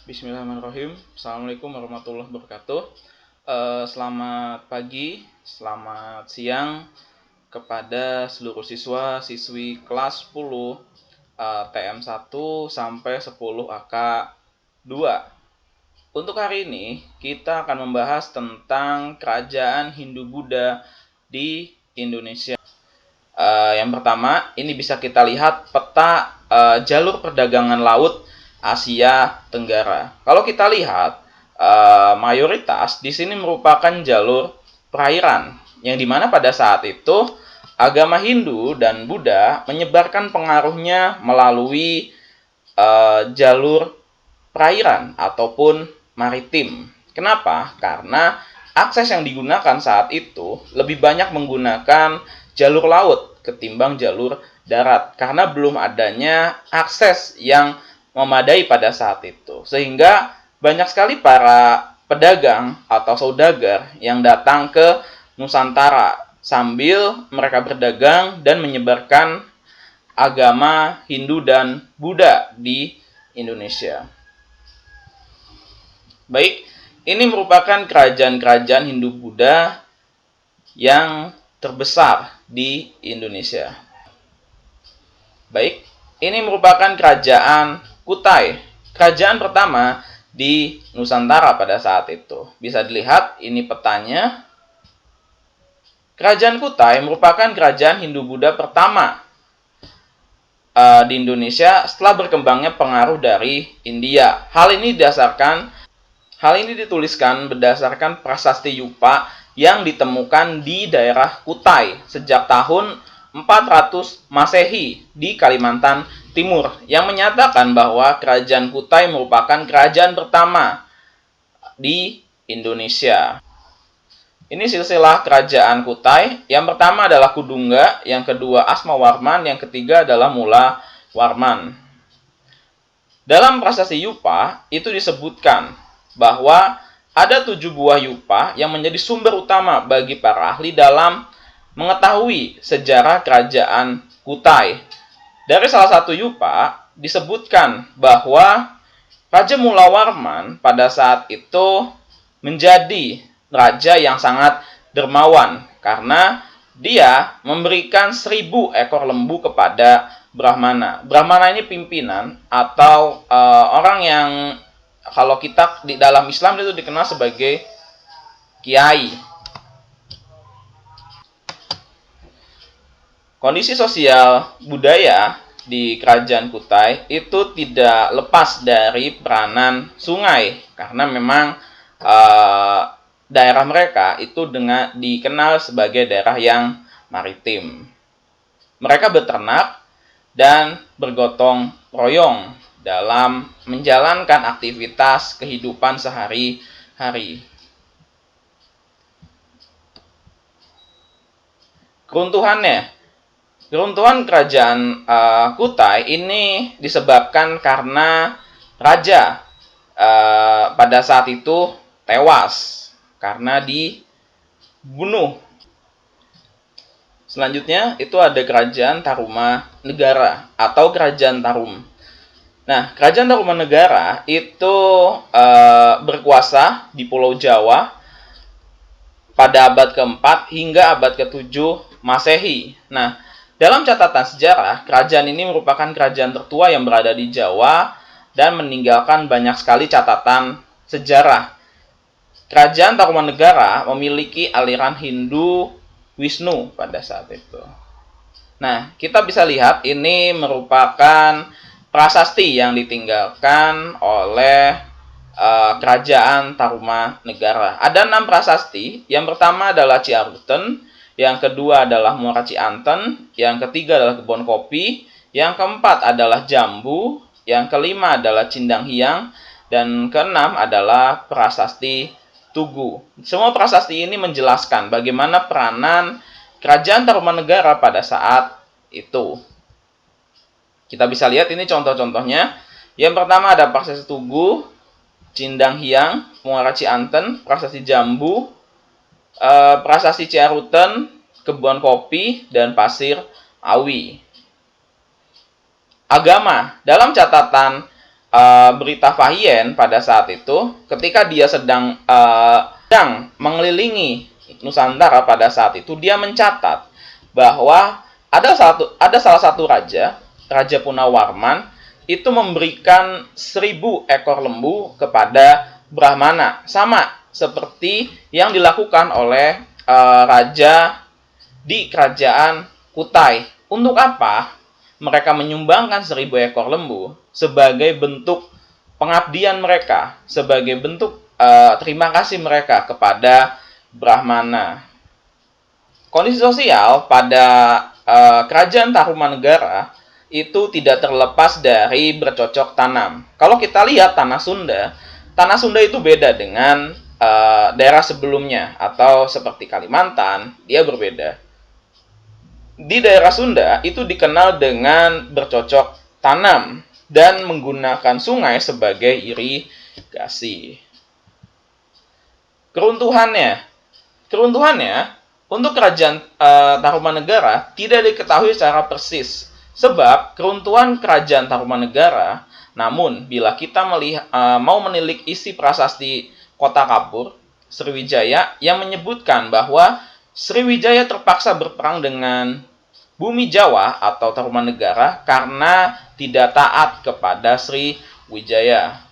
Bismillahirrahmanirrahim. Assalamualaikum warahmatullahi wabarakatuh. Selamat pagi, selamat siang kepada seluruh siswa siswi kelas 10 TM1 sampai 10 AK2. Untuk hari ini kita akan membahas tentang kerajaan Hindu-Buddha di Indonesia. Yang pertama, ini bisa kita lihat peta jalur perdagangan laut Asia Tenggara. Kalau kita lihat, mayoritas di sini merupakan jalur perairan, yang dimana pada saat itu agama Hindu dan Buddha menyebarkan pengaruhnya melalui jalur perairan ataupun maritim. Kenapa? Karena akses yang digunakan saat itu lebih banyak menggunakan jalur laut ketimbang jalur darat, karena belum adanya akses yang memadai pada saat itu, sehingga banyak sekali para pedagang atau saudagar yang datang ke Nusantara sambil mereka berdagang dan menyebarkan agama Hindu dan Buddha di Indonesia. Baik, ini merupakan kerajaan-kerajaan Hindu-Buddha yang terbesar di Indonesia. Baik, ini merupakan kerajaan Kutai, kerajaan pertama di Nusantara pada saat itu. Bisa dilihat, ini petanya. Kerajaan Kutai merupakan kerajaan Hindu-Buddha pertama di Indonesia setelah berkembangnya pengaruh dari India. Hal ini dituliskan berdasarkan prasasti Yupa yang ditemukan di daerah Kutai sejak tahun 400 Masehi di Kalimantan Timur, yang menyatakan bahwa kerajaan Kutai merupakan kerajaan pertama di Indonesia. Ini silsilah kerajaan Kutai. Yang pertama adalah Kudungga, yang kedua Asmawarman, yang ketiga adalah Mula Warman. Dalam prasasti Yupa itu disebutkan bahwa ada 7 buah Yupa yang menjadi sumber utama bagi para ahli dalam mengetahui sejarah kerajaan Kutai. Dari salah satu Yupa disebutkan bahwa Raja Mulawarman pada saat itu menjadi raja yang sangat dermawan karena dia memberikan 1000 ekor lembu kepada Brahmana. Brahmana ini pimpinan atau orang yang kalau kita di dalam Islam itu dikenal sebagai kiai. Kondisi sosial budaya di kerajaan Kutai itu tidak lepas dari peranan sungai, karena memang daerah mereka itu dikenal sebagai daerah yang maritim. Mereka beternak dan bergotong royong dalam menjalankan aktivitas kehidupan sehari-hari. Keruntuhan kerajaan Kutai ini disebabkan karena raja pada saat itu tewas karena dibunuh. Selanjutnya itu ada kerajaan Tarumanegara atau kerajaan Tarum. Nah, kerajaan Tarumanegara itu berkuasa di Pulau Jawa pada abad ke-4 hingga abad ke-7 Masehi. Nah, dalam catatan sejarah, kerajaan ini merupakan kerajaan tertua yang berada di Jawa dan meninggalkan banyak sekali catatan sejarah. Kerajaan Tarumanegara memiliki aliran Hindu Wisnu pada saat itu. Nah, kita bisa lihat ini merupakan prasasti yang ditinggalkan oleh kerajaan Tarumanegara. Ada 6 prasasti. Yang pertama adalah Ciaruten, yang kedua adalah Muara Cianten, yang ketiga adalah Kebon Kopi, yang keempat adalah Jambu, yang kelima adalah Cindang Hiang, dan keenam adalah prasasti Tugu. Semua prasasti ini menjelaskan bagaimana peranan kerajaan Tarumanegara pada saat itu. Kita bisa lihat ini contoh-contohnya. Yang pertama ada prasasti Tugu, Cindang Hiang, Muara Cianten, prasasti Jambu, prasasti Ciaruten, Kebun Kopi, dan Pasir Awi. Agama. Dalam catatan berita Fahien pada saat itu, ketika dia sedang mengelilingi Nusantara pada saat itu, dia mencatat bahwa ada salah satu Raja Punawarman, itu memberikan 1.000 ekor lembu kepada Brahmana, sama seperti yang dilakukan oleh raja di kerajaan Kutai. Untuk apa mereka menyumbangkan 1.000 ekor lembu? Sebagai bentuk pengabdian mereka, sebagai bentuk terima kasih mereka kepada Brahmana. Kondisi sosial pada kerajaan Tarumanegara itu tidak terlepas dari bercocok tanam. Kalau kita lihat Tanah Sunda itu beda dengan daerah sebelumnya, atau seperti Kalimantan, dia berbeda. Di daerah Sunda itu dikenal dengan bercocok tanam dan menggunakan sungai sebagai irigasi. Keruntuhannya untuk kerajaan Tarumanegara tidak diketahui secara persis, sebab keruntuhan kerajaan Tarumanegara. Namun bila kita mau menilik isi prasasti Kota Kapur Sriwijaya yang menyebutkan bahwa Sriwijaya terpaksa berperang dengan Bumi Jawa atau Tarumanegara karena tidak taat kepada Sriwijaya.